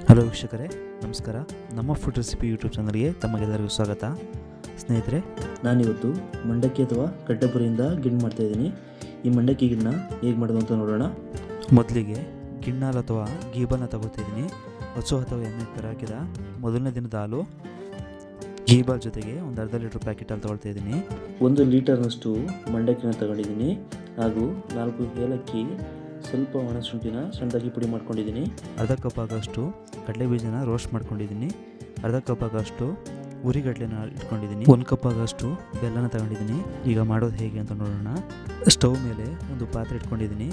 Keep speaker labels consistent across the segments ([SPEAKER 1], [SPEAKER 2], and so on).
[SPEAKER 1] Hello ವೀಕ್ಷಕರೇ, ನಮಸ್ಕಾರ. ನಮ್ಮ ಫುಡ್ ರೆಸಿಪಿ ಯೂಟ್ಯೂಬ್ ಚಾನಲ್ಗೆ ತಮಗೆಲ್ಲರಿಗೂ ಸ್ವಾಗತ. ಸ್ನೇಹಿತರೆ, ನಾನಿವತ್ತು ಮಂಡಕ್ಕಿ ಅಥವಾ ಕಡ್ಲೆಪುರಿಯಿಂದ ಗಿಣ್ಣು ಮಾಡ್ತಾಯಿದ್ದೀನಿ. ಈ ಮಂಡಕ್ಕಿ ಗಿಣ್ಣು ಹೇಗೆ ಮಾಡೋದು ಅಂತ ನೋಡೋಣ. ಮೊದಲಿಗೆ ಗಿಣ್ಣಾಲು ಅಥವಾ ಗೀಬಲ್ನ ತಗೊಳ್ತಿದ್ದೀನಿ. ಹಸು ಅಥವಾ ಎಮ್ಮೆ ಕರ ಹಾಕಿದ ಮೊದಲನೇ ದಿನದ ಹಾಲು, ಗೀಬಾಲ್ ಜೊತೆಗೆ ಒಂದು ಅರ್ಧ ಲೀಟ್ರ್ ಪ್ಯಾಕೆಟ್ ಹಾಲು ತೊಗೊಳ್ತಾಯಿದ್ದೀನಿ. 1 ಲೀಟರ್ನಷ್ಟು ಮಂಡಕ್ಕಿನ ತಗೊಂಡಿದ್ದೀನಿ. ಹಾಗೂ 4 ಏಲಕ್ಕಿ, ಸ್ವಲ್ಪ ಒಣಶುಂಠಿನ ಸಣ್ಣದಾಗಿ ಪುಡಿ ಮಾಡ್ಕೊಂಡಿದ್ದೀನಿ. ಅರ್ಧ ಕಪ್ ಆಗೋಷ್ಟು ಕಡಲೆ ಬೀಜನ ರೋಸ್ಟ್ ಮಾಡ್ಕೊಂಡಿದ್ದೀನಿ. ಅರ್ಧ ಕಪ್ ಆಗೋಷ್ಟು ಉರಿಗಡ್ಲೆನ ಇಟ್ಕೊಂಡಿದ್ದೀನಿ. 1 ಕಪ್ ಆಗೋಷ್ಟು ಬೆಲ್ಲನ ತಗೊಂಡಿದ್ದೀನಿ. ಈಗ ಮಾಡೋದು ಹೇಗೆ ಅಂತ ನೋಡೋಣ. ಸ್ಟವ್ ಮೇಲೆ ಒಂದು ಪಾತ್ರೆ ಇಟ್ಕೊಂಡಿದ್ದೀನಿ.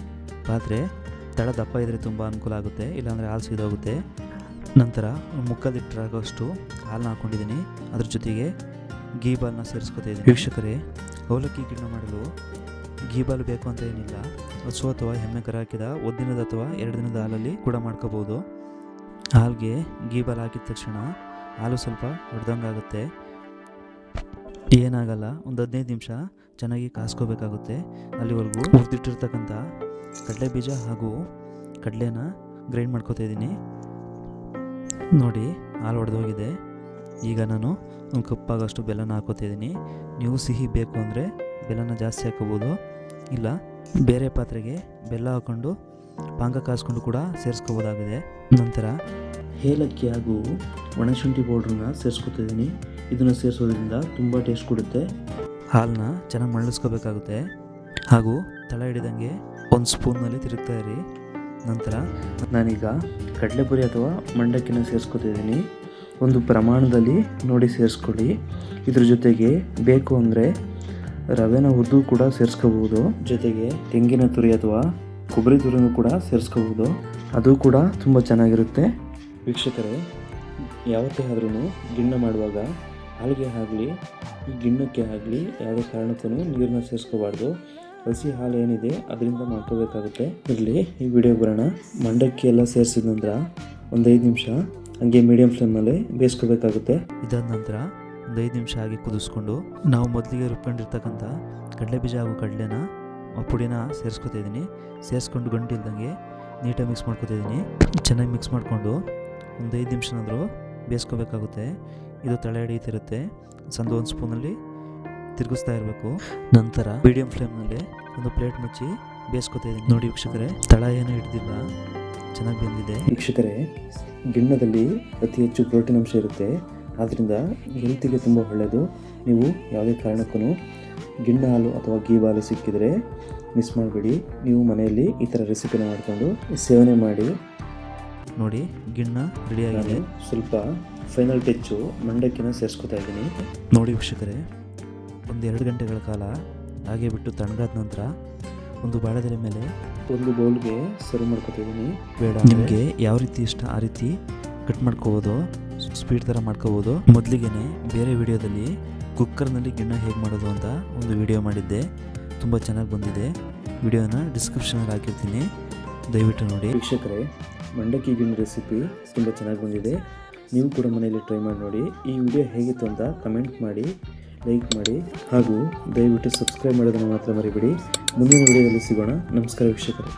[SPEAKER 1] ಪಾತ್ರೆ ತಳ ದಪ್ಪ ಇದ್ದರೆ ತುಂಬ ಅನುಕೂಲ ಆಗುತ್ತೆ, ಇಲ್ಲಾಂದರೆ ಹಾಲು ಸಿದೋಗುತ್ತೆ. ನಂತರ 3/4 ಲೀಟ್ರ್ ಆಗೋಷ್ಟು ಹಾಲನ್ನ ಹಾಕ್ಕೊಂಡಿದ್ದೀನಿ. ಅದ್ರ ಜೊತೆಗೆ ಗೀಬಾಲ್ನ ಸೇರಿಸ್ಕೊತಾಯಿದ್ದೀನಿ. ವೀಕ್ಷಕರೇ, ಅವಲಕ್ಕಿ ಗಿಣ್ಣು ಮಾಡಲು ಗೀಬಾಲ್ ಬೇಕು ಅಂತ ಏನಿಲ್ಲ. ಹಸು ಅಥವಾ ಎಮ್ಮೆ ಕರ ಹಾಕಿದ 1 ದಿನದ ಅಥವಾ 2 ದಿನದ ಹಾಲಲ್ಲಿ ಕೂಡ ಮಾಡ್ಕೋಬೋದು. ಹಾಲಿಗೆ ಗೀಬಾಲ್ ಹಾಕಿದ ತಕ್ಷಣ ಹಾಲು ಸ್ವಲ್ಪ ಹೊಡೆದಂಗಾಗುತ್ತೆ. ಏನಾಗಲ್ಲ, ಒಂದು 15 ನಿಮಿಷ ಚೆನ್ನಾಗಿ ಕಾಸ್ಕೋಬೇಕಾಗುತ್ತೆ. ಅಲ್ಲಿವರೆಗೂ ಹುರಿದಿಟ್ಟಿರ್ತಕ್ಕಂಥ ಕಡಲೆ ಬೀಜ ಹಾಗೂ ಕಡಲೆನ ಗ್ರೈಂಡ್ ಮಾಡ್ಕೋತಾಯಿದ್ದೀನಿ. ನೋಡಿ, ಹಾಲು ಹೊಡೆದೋಗಿದೆ. ಈಗ ನಾನು 1 ಕಪ್ ಆಗೋಷ್ಟು ಬೆಲ್ಲನ ಹಾಕೋತಾಯಿದ್ದೀನಿ. ನೀವು ಸಿಹಿ ಬೇಕು ಅಂದರೆ ಬೆಲ್ಲನ ಜಾಸ್ತಿ ಹಾಕೋಬೋದು, ಇಲ್ಲ ಬೇರೆ ಪಾತ್ರೆಗೆ ಬೆಲ್ಲ ಹಾಕ್ಕೊಂಡು ಪಾಕ ಕಾಸ್ಕೊಂಡು ಕೂಡ ಸೇರಿಸ್ಕೋಬೋದಾಗಿದೆ. ನಂತರ ಏಲಕ್ಕಿ ಹಾಗೂ ಒಣಶುಂಠಿ ಪೌಡ್ರನ್ನ ಸೇರಿಸ್ಕೊತಿದ್ದೀನಿ. ಇದನ್ನು ಸೇರಿಸೋದ್ರಿಂದ ತುಂಬ ಟೇಸ್ಟ್ ಕೊಡುತ್ತೆ. ಹಾಲನ್ನ ಚೆನ್ನಾಗಿ ಮಳ್ಳಿಸ್ಕೋಬೇಕಾಗುತ್ತೆ. ಹಾಗೂ ತಳ ಹಿಡಿದಂಗೆ 1 ಸ್ಪೂನ್ನಲ್ಲಿ ತಿರುಗ್ತಾ ಇರಿ. ನಂತರ ನಾನೀಗ ಕಡಲೆಪುರಿ ಅಥವಾ ಮಂಡಕ್ಕಿನ ಸೇರಿಸ್ಕೊತಿದ್ದೀನಿ. ಒಂದು ಪ್ರಮಾಣದಲ್ಲಿ ನೋಡಿ ಸೇರಿಸ್ಕೊಳ್ಳಿ. ಇದ್ರ ಜೊತೆಗೆ ಬೇಕು ಅಂದರೆ ರವೆನ ಹುರಿದು ಕೂಡ ಸೇರಿಸ್ಕೋಬಹುದು. ಜೊತೆಗೆ ತೆಂಗಿನ ತುರಿ ಅಥವಾ ಕೊಬ್ಬರಿ ತುರಿನೂ ಕೂಡ ಸೇರಿಸ್ಕೋಬಹುದು. ಅದು ಕೂಡ ತುಂಬ ಚೆನ್ನಾಗಿರುತ್ತೆ. ವೀಕ್ಷಕರೇ, ಯಾವತ್ತೇ ಆದ್ರೂ ಗಿಣ್ಣು ಮಾಡುವಾಗ ಹಾಲಿಗೆ ಆಗಲಿ ಈ ಗಿಣ್ಣಕ್ಕೆ ಆಗಲಿ ಯಾವುದೇ ಕಾರಣಕ್ಕೂ ನೀರನ್ನ ಸೇರಿಸ್ಕೋಬಾರ್ದು. ಹಸಿ ಹಾಲು ಏನಿದೆ ಅದರಿಂದ ಮಾಡ್ಕೋಬೇಕಾಗುತ್ತೆ. ಇರಲಿ, ಈ ವಿಡಿಯೋ ಬರೋಣ. ಮಂಡಕ್ಕಿ ಎಲ್ಲ ಸೇರಿಸಿದ ನಂತರ ಒಂದು 5 ನಿಮಿಷ ಹಂಗೆ ಮೀಡಿಯಮ್ ಫ್ಲೇಮ್ನಲ್ಲಿ ಬೇಯಿಸ್ಕೋಬೇಕಾಗುತ್ತೆ. ಇದಾದ ನಂತರ ಒಂದು 5 ನಿಮಿಷ ಹಾಗೆ ಕುದಿಸ್ಕೊಂಡು ನಾವು ಮೊದಲಿಗೆ ರುಬ್ಕೊಂಡಿರ್ತಕ್ಕಂಥ ಕಡಲೆ ಬೀಜ ಹಾಗೂ ಕಡಲೆನ ಪುಡಿನ ಸೇರಿಸ್ಕೊತಾಯಿದ್ದೀನಿ. ಸೇರಿಸ್ಕೊಂಡು ಗಂಟಿಲ್ದಂಗೆ ನೀಟಾಗಿ ಮಿಕ್ಸ್ ಮಾಡ್ಕೊತಾಯಿದ್ದೀನಿ. ಚೆನ್ನಾಗಿ ಮಿಕ್ಸ್ ಮಾಡಿಕೊಂಡು ಒಂದು 5 ನಿಮಿಷನಾದರೂ ಬೇಯಿಸ್ಕೋಬೇಕಾಗುತ್ತೆ. ಇದು ತಳ ಹಿಡಿಯುತ್ತಿರುತ್ತೆ. ಸಂದು 1 ಸ್ಪೂನಲ್ಲಿ ತಿರುಗಿಸ್ತಾ ಇರಬೇಕು. ನಂತರ ಮೀಡಿಯಮ್ ಫ್ಲೇಮ್ನಲ್ಲಿ ಒಂದು ಪ್ಲೇಟ್ ಮುಚ್ಚಿ ಬೇಯಿಸ್ಕೊತಾಯಿದ್ದೀನಿ. ನೋಡಿ ವೀಕ್ಷಕರೇ, ತಳ ಏನೂ ಹಿಡಿದಿಲ್ಲ, ಚೆನ್ನಾಗಿ ಬೆಂದಿದೆ. ವೀಕ್ಷಕರೇ, ಗಿಣ್ಣದಲ್ಲಿ ಅತಿ ಹೆಚ್ಚು ಪ್ರೋಟೀನ್ ಅಂಶ ಇರುತ್ತೆ. ಆದ್ದರಿಂದ ಹೆಲ್ತಿಗೆ ತುಂಬ ಒಳ್ಳೆಯದು. ನೀವು ಯಾವುದೇ ಕಾರಣಕ್ಕೂ ಗಿಣ್ಣು ಹಾಲು ಅಥವಾ ಗೀ ಹಾಲು ಸಿಕ್ಕಿದರೆ ಮಿಸ್ ಮಾಡಬೇಡಿ. ನೀವು ಮನೆಯಲ್ಲಿ ಈ ಥರ ರೆಸಿಪಿನ ಮಾಡಿಕೊಂಡು ಸೇವನೆ ಮಾಡಿ. ನೋಡಿ, ಗಿಣ್ಣು ರೆಡಿಯಾಗಿದೆ. ಸ್ವಲ್ಪ ಫೈನಲ್ ಟಚ್ಚು ಮಂಡಕ್ಕಿನ ಸೇರಿಸ್ಕೊತಾ ಇದ್ದೀನಿ. ನೋಡಿ ವೀಕ್ಷಕರೇ, ಒಂದು 2 ಗಂಟೆಗಳ ಕಾಲ ಹಾಗೆ ಬಿಟ್ಟು ತಣ್ಣಗಾದ ನಂತರ ಒಂದು ಬಾಳೆದೆಲೆ ಮೇಲೆ ಒಂದು ಬೌಲ್ಗೆ ಸರ್ವ್ ಮಾಡ್ಕೊತಿದ್ದೀನಿ. ಬೇಡ ನಿಮಗೆ ಯಾವ ರೀತಿ ಇಷ್ಟ ಆ ರೀತಿ ಕಟ್ ಮಾಡ್ಕೋಬೋದು, ಸ್ಪೀಡ್ ಥರ ಮಾಡ್ಕೋಬೋದು. ಮೊದಲಿಗೆ ಬೇರೆ ವಿಡಿಯೋದಲ್ಲಿ ಕುಕ್ಕರ್ನಲ್ಲಿ ಗಿಣ್ಣು ಹೇಗೆ ಮಾಡೋದು ಅಂತ ಒಂದು ವಿಡಿಯೋ ಮಾಡಿದ್ದೆ, ತುಂಬ ಚೆನ್ನಾಗಿ ಬಂದಿದೆ. ವಿಡಿಯೋನ ಡಿಸ್ಕ್ರಿಪ್ಷನಲ್ಲಿ ಹಾಕಿರ್ತೀನಿ, ದಯವಿಟ್ಟು ನೋಡಿ. ವೀಕ್ಷಕರೇ, ಮಂಡಕ್ಕಿ ಗಿಣ್ಣು ರೆಸಿಪಿ ತುಂಬ ಚೆನ್ನಾಗಿ ಬಂದಿದೆ. ನೀವು ಕೂಡ ಮನೆಯಲ್ಲಿ ಟ್ರೈ ಮಾಡಿ ನೋಡಿ. ಈ ವಿಡಿಯೋ ಹೇಗಿತ್ತು ಅಂತ ಕಮೆಂಟ್ ಮಾಡಿ, ಲೈಕ್ ಮಾಡಿ, ಹಾಗೂ ದಯವಿಟ್ಟು ಸಬ್ಸ್ಕ್ರೈಬ್ ಮಾಡೋದನ್ನು ಮಾತ್ರ ಮರಿಬೇಡಿ. ಮುಂದಿನ ವಿಡಿಯೋದಲ್ಲಿ ಸಿಗೋಣ. ನಮಸ್ಕಾರ ವೀಕ್ಷಕರೇ.